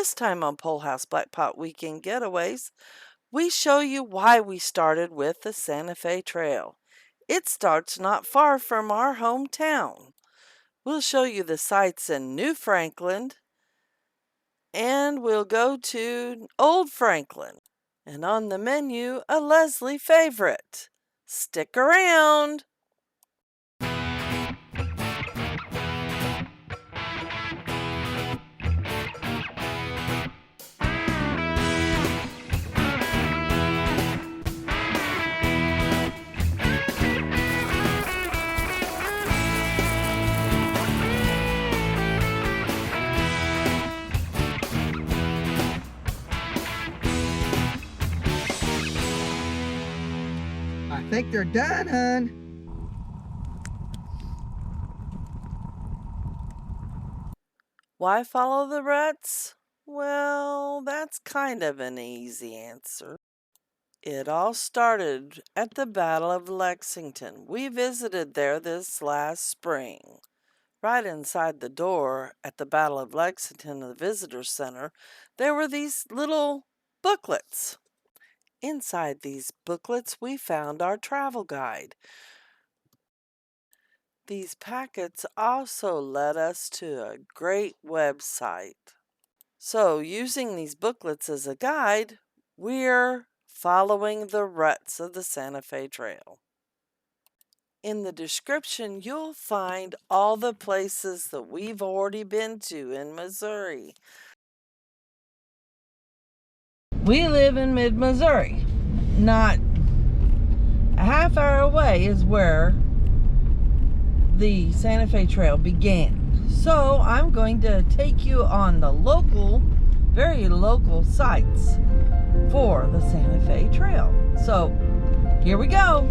This time on Pole House Black Pot Weekend Getaways, we show you why we started with the Santa Fe Trail. It starts not far from our hometown. We'll show you the sights in New Franklin, and we'll go to Old Franklin. And on the menu, a Leslie favorite. Stick around! I think they're done, hon. Why follow the ruts? Well, that's kind of an easy answer. It all started at the Battle of Lexington. We visited there this last spring. Right inside the door at the Battle of Lexington, the Visitor Center, there were these little booklets. Inside these booklets, we found our travel guide. These packets also led us to a great website. So, using these booklets as a guide, we're following the ruts of the Santa Fe Trail. In the description, you'll find all the places that we've already been to in Missouri. We live in mid-Missouri. Not a half hour away is where the Santa Fe Trail began. So I'm going to take you on the local, very local sites for the Santa Fe Trail. So here we go.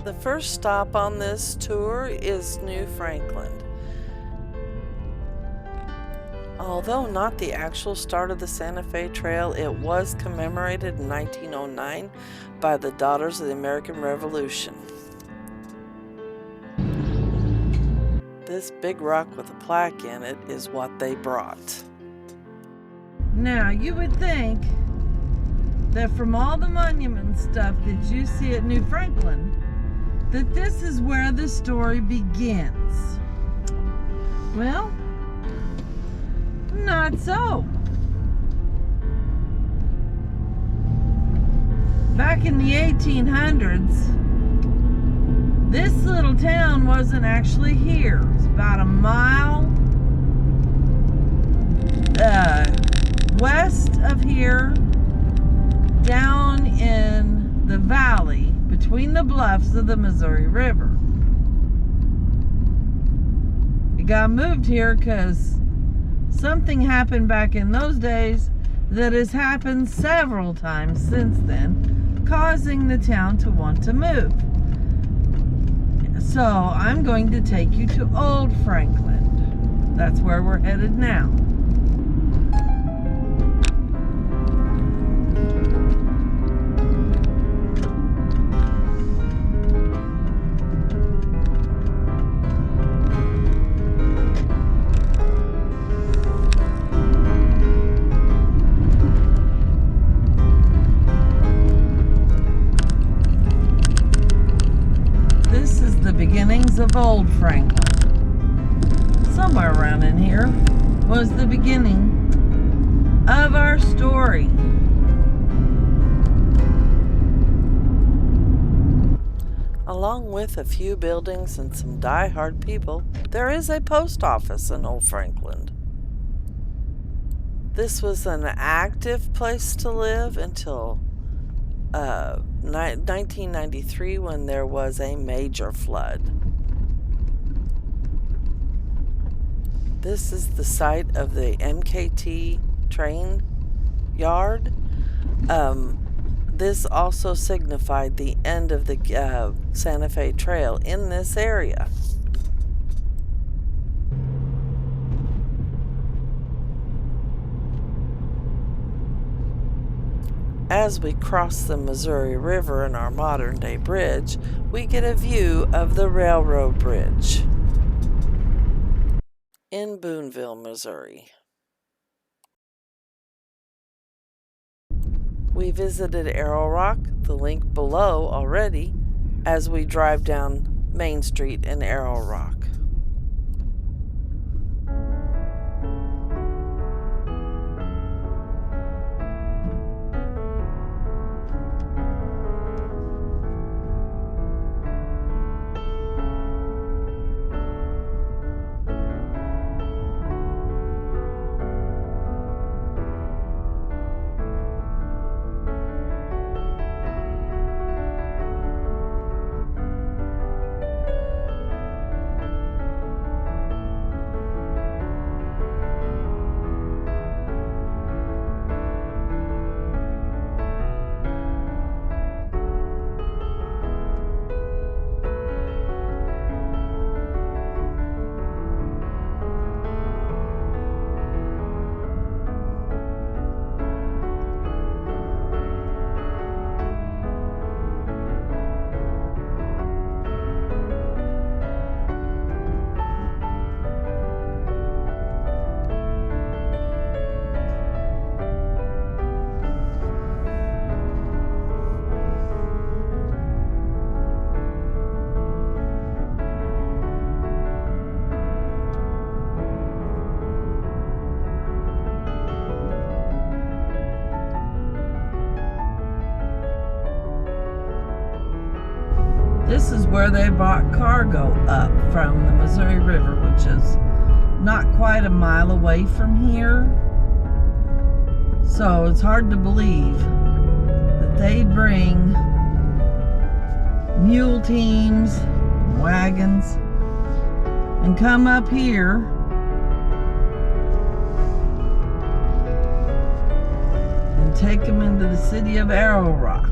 The first stop on this tour is New Franklin. Although not the actual start of the Santa Fe Trail, it was commemorated in 1909 by the Daughters of the American Revolution. This big rock with a plaque in it is what they brought. Now, you would think that from all the monument stuff that you see at New Franklin, that this is where the story begins. Well, not so. Back in the 1800s, this little town wasn't actually here. It's about a mile west of here, down in the valley between the bluffs of the Missouri River. It got moved here because something happened back in those days that has happened several times since then, causing the town to want to move. So I'm going to take you to Old Franklin. That's where we're headed now. Beginnings of Old Franklin. Somewhere around in here was the beginning of our story. Along with a few buildings and some die-hard people, there is a post office in Old Franklin. This was an active place to live until 1993 when there was a major flood. This is the site of the MKT train yard. This also signified the end of the Santa Fe Trail in this area. As we cross the Missouri River in our modern-day bridge, we get a view of the railroad bridge in Boonville, Missouri. We visited Arrow Rock, the link below already, as we drive down Main Street in Arrow Rock. This is where they brought cargo up from the Missouri River, which is not quite a mile away from here. So it's hard to believe that they bring mule teams, wagons, and come up here and take them into the city of Arrow Rock.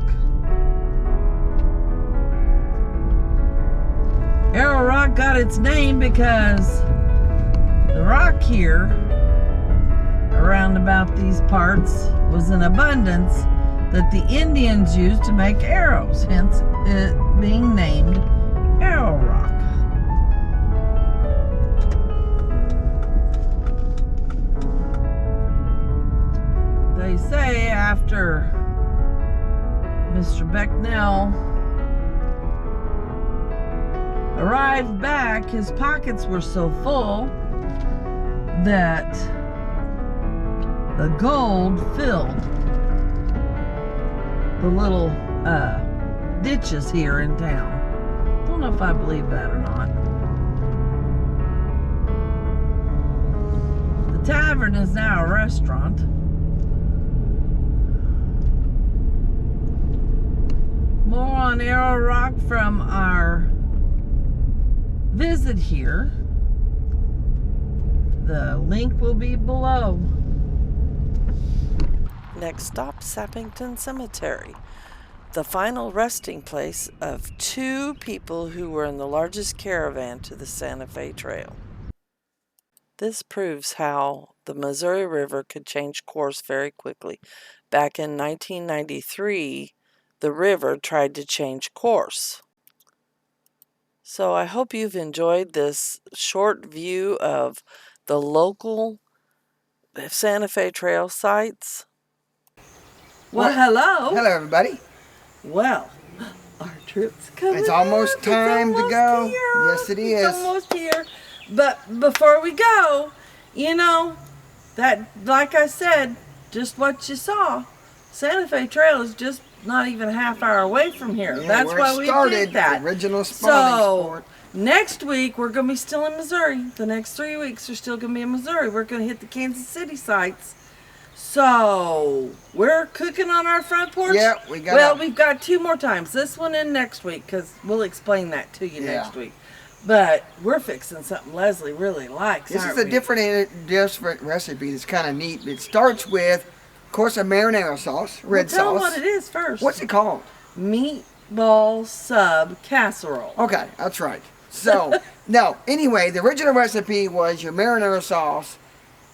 Arrow Rock got its name because the rock here around about these parts was in abundance that the Indians used to make arrows, hence it being named Arrow Rock. They say after Mr. Becknell arrived back, his pockets were so full that the gold filled the little ditches here in town. Don't know if I believe that or not. The tavern is now a restaurant. More on Arrow Rock from our visit here. The link will be below. Next stop, Sappington Cemetery, the final resting place of two people who were in the largest caravan to the Santa Fe Trail. This proves how the Missouri River could change course very quickly. Back in 1993, the river tried to change course. So I hope you've enjoyed this short view of the local Santa Fe Trail sites. Well, hello. Hello, everybody. Well, our trip's coming. It's almost time to go. Here. Yes, it is. It's almost here. But before we go, you know, that, like I said, just what you saw, Santa Fe Trail is just not even a half hour away from here. Yeah, that's why we did that. Original spawning sport. Next week we're going to be still in Missouri. The next 3 weeks are still going to be in Missouri. We're going to hit the Kansas City sites. So we're cooking on our front porch. Yeah, we've got 2 more times. This one and next week, because we'll explain that to you next week. But we're fixing something Leslie really likes. This is aren't a we? different recipe that's kind of neat. It starts with, of course, a marinara sauce, red Tell them sauce. what it is first. What's it called? Meatball sub casserole. Okay, that's right. So, no, anyway, the original recipe was your marinara sauce,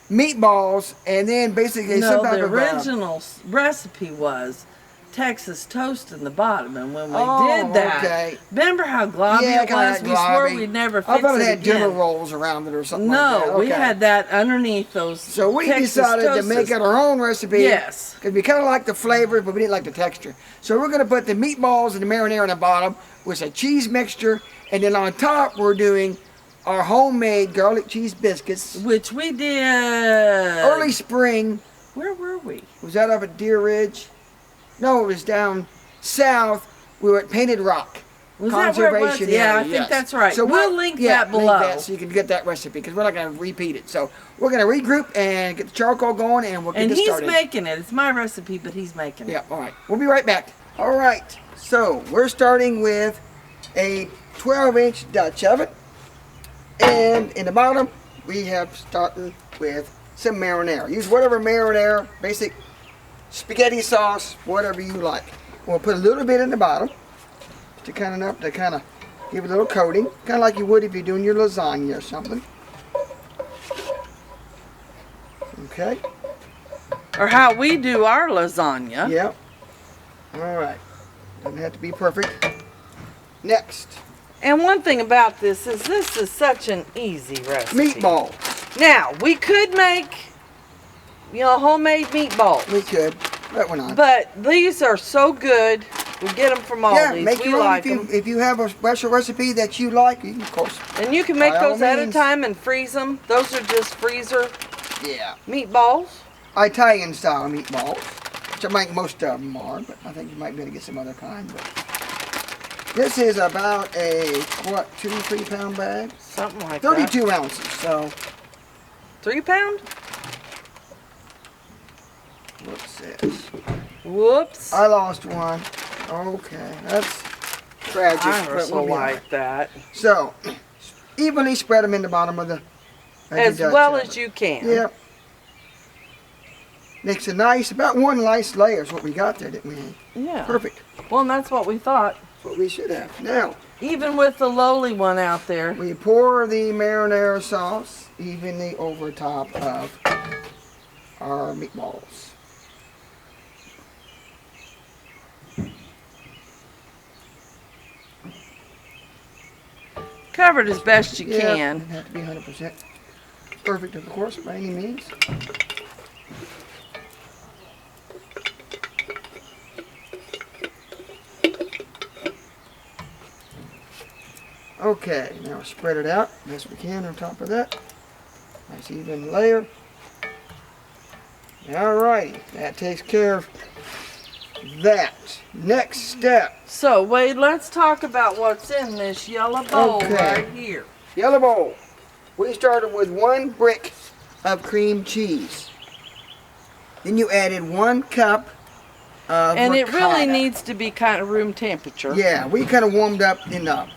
meatballs, and then basically No, some type the of original recipe was Texas toast in the bottom, and when we Oh, did that, okay. remember how globby Yeah, it was? kinda We swore globby. we'd never I fix thought it it had dinner again. rolls around it or something No, like that. we Okay. had that underneath those. So we Texas decided to toasts. make it our own recipe. Yes. Because we kind of liked the flavor, but we didn't like the texture. So we're going to put the meatballs and the marinara on the bottom with a cheese mixture. And then on top, we're doing our homemade garlic cheese biscuits. Which we did. Early spring. Where were we? Was that up at Deer Ridge? No, it was down south. We were at Painted Rock. Was that where it was? Conservation Yeah, area, I think yes. that's right. So We'll link that below. Link that so you can get that recipe because we're not going to repeat it. So we're going to regroup and get the charcoal going and we'll get And this he's started. making it. It's my recipe, but he's making it. Yeah, all right. We'll be right back. All right. So we're starting with a 12-inch Dutch oven. And in the bottom, we have starting with some marinara. Use whatever marinara, basic spaghetti sauce, whatever you like. We'll put a little bit in the bottom to kind of give it a little coating, kind of like you would if you're doing your lasagna or something. Okay. Or how we do our lasagna. Yep. All right. Doesn't have to be perfect. Next, And one thing about this is such an easy recipe. meatball. Now, we could make, homemade meatballs. We could, but we're not. But these are so good. We get them from Yeah, Aldi's. make We your own like if you, them. if you have a special recipe that you like. You can, of course. And you can make by all those at a means. time and freeze them. Those are just freezer Yeah. meatballs. Italian style meatballs, which I think most of them are, but I think you might be able to get some other kind. But this is about a, 2-3 pound bag? Something like that. 32 ounces, so 3 pound? what's this? Whoops. I lost one. Okay, that's tragic. I but also we'll be all right. like that. So, evenly spread them in the bottom of the As Dutch well oven. as you can. Yep. Makes a nice, about one nice layer is what we got there, didn't we? Yeah. Perfect. Well, and that's what we thought. That's what we should have. Now, Even with the lowly one out there. we pour the marinara sauce evenly over top of our meatballs. Covered as best you Yeah, can. doesn't have to be 100% perfect, of course, by any means. Okay, now spread it out best we can on top of that. Nice even layer. Alrighty, that takes care of that. Next step, So, Wade, let's talk about what's in this yellow bowl Okay. right here. yellow bowl. We started with 1 brick of cream cheese. Then you added 1 cup of And it really ricotta. needs to be kind of room temperature. Yeah, we kind of warmed up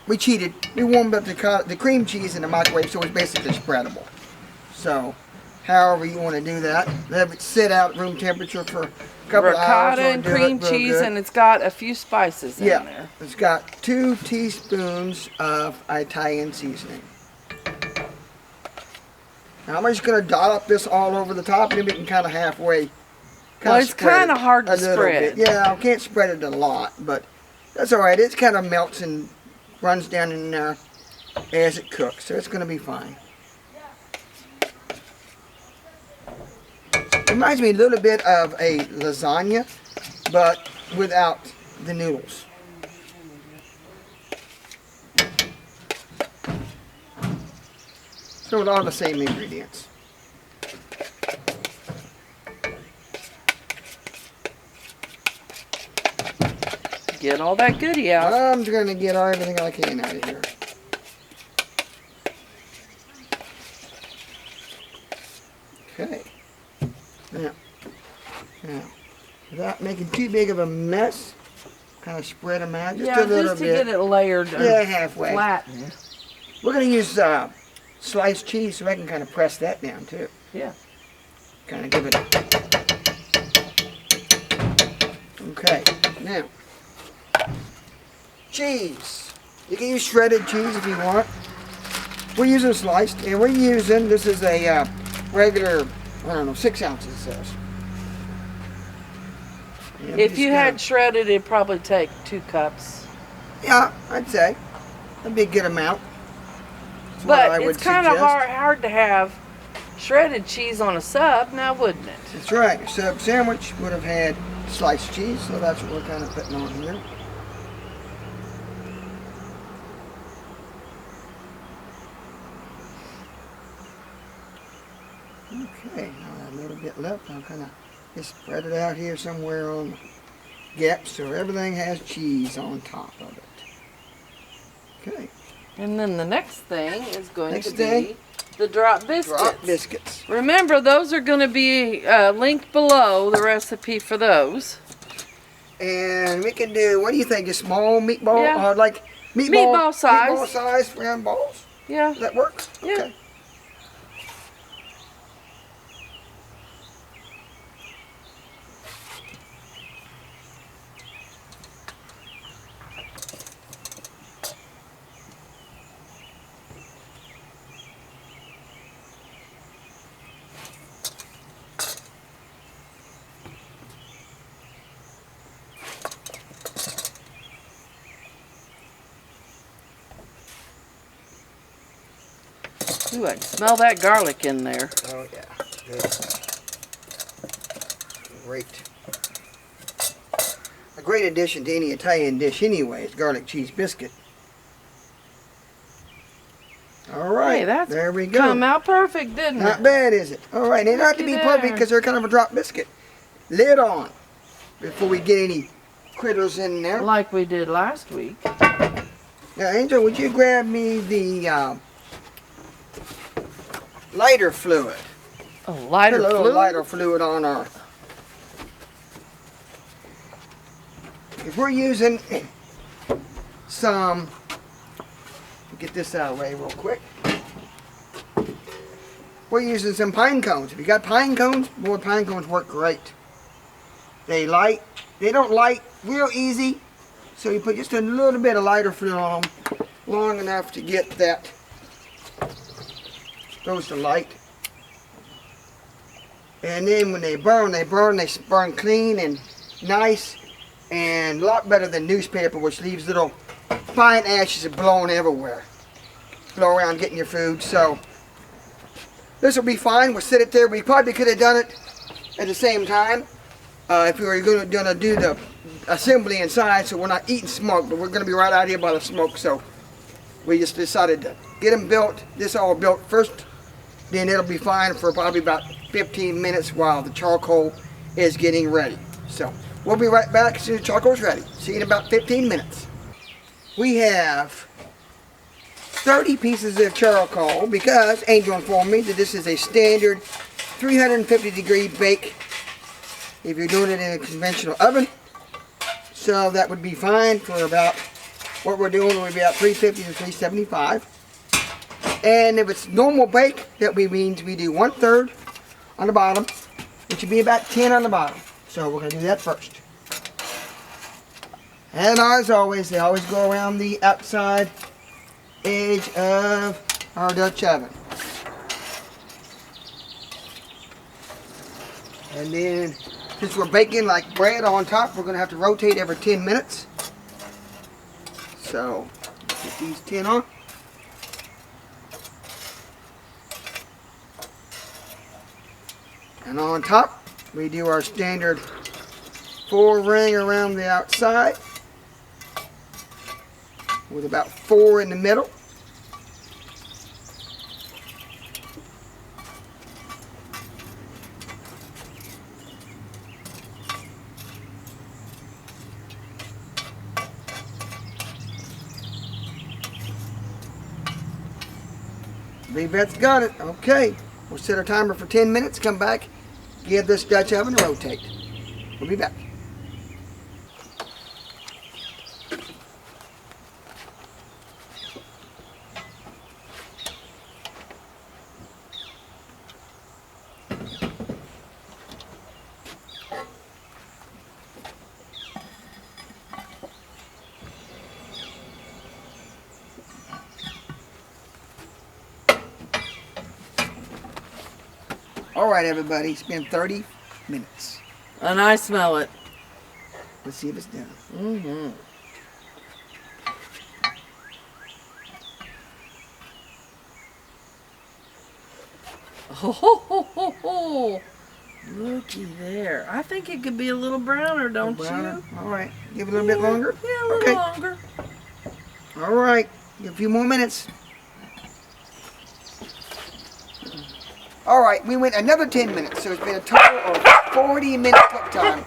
we cheated. We warmed up the cream cheese in the microwave so it's basically spreadable. So, however you want to do that, let it sit out room temperature for a couple of hours. Ricotta will and do it cream real cheese, good. and it's got a few spices in Yeah, there. it's got 2 teaspoons of Italian seasoning. Now I'm just going to dot up this all over the top, and then we can kind of halfway. Well, it's spread kinda it hard to a little spread. bit. Yeah, I can't spread it a lot, but that's all right. It kind of melts and runs down in there as it cooks, so it's going to be fine. Reminds me a little bit of a lasagna, but without the noodles. So with all the same ingredients. Get all that goodie out. I'm going to get everything I can out of here. Okay. Now, without making too big of a mess, kind of spread them out just a little just to bit. get it layered. Yeah, halfway. Flattened. We're going to use sliced cheese so I can kind of press that down too. Yeah. Kind of give it. Okay, now cheese. You can use shredded cheese if you want. We're using sliced, and we're using, this is a regular, I don't know, 6 ounces it says. And If you had shredded, it'd probably take 2 cups. Yeah, I'd say. That'd be a good amount. That's what I But would it's kind of suggest. hard to have shredded cheese on a sub, now wouldn't it? That's right. Your sub sandwich would have had sliced cheese, so that's what we're kind of putting on here. Okay, now a little bit left. I'll kind of just spread it out here somewhere on the gaps so everything has cheese on top of it. Okay. And then the next thing is going Next to thing, be the drop biscuits. Drop biscuits. Remember, those are going to be linked below, the recipe for those. And we can do, what do you think, a small meatball? Yeah. Like meatball size. Meatball size round balls? Yeah. Does that work? Yeah. Okay. Ooh, I can smell that garlic in there. Oh yeah, good. Great. A great addition to any Italian dish anyway is garlic cheese biscuit. All right, Hey, that's there we go. come out perfect, didn't Not it? bad, is it? All right, they don't have to Looky be perfect there. because they're kind of a drop biscuit. Lid on before we get any critters in there. Like we did last week. Now, Angel, would you grab me the lighter fluid? A lighter Put a little fluid? lighter fluid on our. If we're using some, get this out of the way real quick. We're using some pine cones. If you got pine cones, boy, pine cones work great. They don't light real easy, so you put just a little bit of lighter fluid on them, long enough to get that those to light. And then when they burn clean and nice, and a lot better than newspaper, which leaves little fine ashes blowing everywhere. Blow around getting your food. So this will be fine. We'll sit it there. We probably could have done it at the same time if we were going to do the assembly inside, so we're not eating smoke, but we're going to be right out here by the smoke. So we just decided to get them built, this all built first, then it'll be fine for probably about 15 minutes while the charcoal is getting ready. So we'll be right back as soon as the charcoal's ready. See you in about 15 minutes. We have 30 pieces of charcoal because Angel informed me that this is a standard 350 degree bake if you're doing it in a conventional oven. So that would be fine for about, what we're doing would be about 350 to 375. And if it's normal bake, that means we do 1/3 on the bottom, which would be about 10 on the bottom. So we're going to do that first. And as always, they always go around the outside edge of our Dutch oven. And then, since we're baking like bread on top, we're going to have to rotate every 10 minutes. So, get these 10 on. And on top, we do our standard 4 ring around the outside with about 4 in the middle. I believe that's got it. Okay, we'll set our timer for 10 minutes, come back, give this Dutch oven a rotate. We'll be back. All right, everybody. It's been 30 minutes. And I smell it. Let's see if it's done. Mm-hmm. Oh, looky there. I think it could be a little browner, don't you? All right. Give it a little bit longer? Yeah, a little longer. All right. Give a few more minutes. All right. We went another 10 minutes, so it's been a total of 40-minute cook time.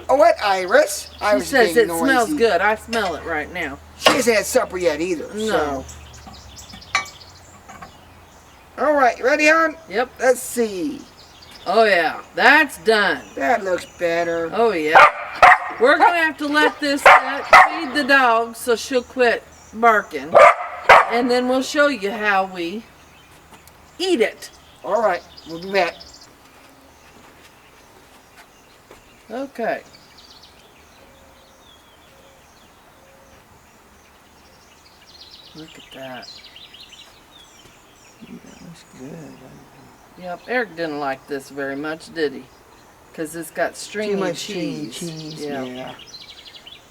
Oh, what, Iris? She says it smells good. I smell it right now. She hasn't had supper yet either. No. So. All right. Ready, hon? Yep. Let's see. Oh, yeah. That's done. That looks better. Oh, yeah. We're going to have to let this feed the dog so she'll quit barking. And then we'll show you how we eat it. All right. We'll be back. Okay. Look at that. That looks good. Yep, Eric didn't like this very much, did he? Because it's got stringy Too much cheese. Yeah.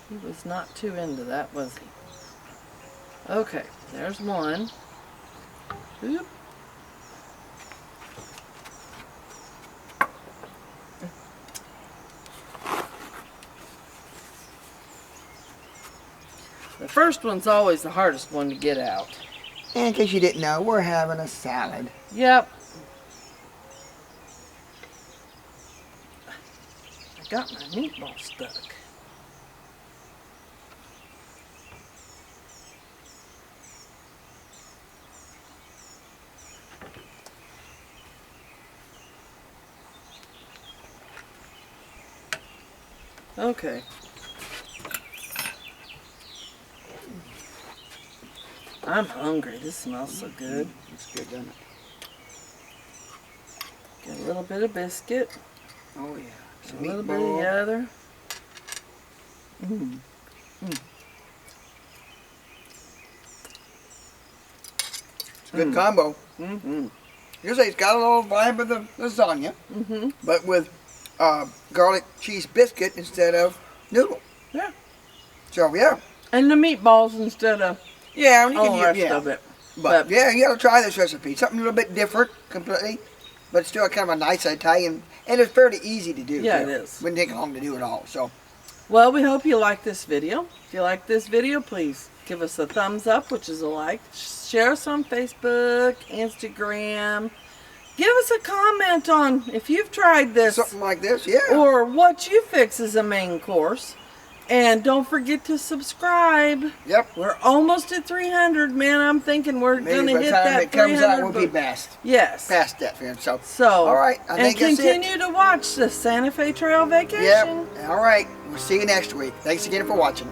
He was not too into that, was he? Okay, there's one. Oop. The first one's always the hardest one to get out. And in case you didn't know, we're having a salad. Yep. I got my meatball stuck. Okay. I'm hungry. This smells so good. It's good, doesn't it? Get a little bit of biscuit. Oh, yeah. A little bit of the other. Mm. It's a good combo. Mm-hmm. Usually it's got a little vibe of the lasagna, but with garlic cheese biscuit instead of noodle. Yeah. So, yeah. And the meatballs instead of Yeah, you all the can rest of it. But yeah, you got to try this recipe. Something a little bit different completely, but still kind of a nice Italian. And it's fairly easy to do. Yeah, too. it is. Wouldn't take long to do it all. So, Well, we hope you like this video. If you like this video, please give us a thumbs up, which is a like. Share us on Facebook, Instagram. Give us a comment on if you've tried this. something like this, yeah. Or what you fix as a main course. And don't forget to subscribe. Yep. We're almost at 300, man. I'm thinking we're going to hit that 300. Maybe by the time it comes out, we'll be past Yes. that, fam. So, So, all right. I and think that's it. continue to watch the Santa Fe Trail Vacation. Yep. All right. We'll see you next week. Thanks again for watching.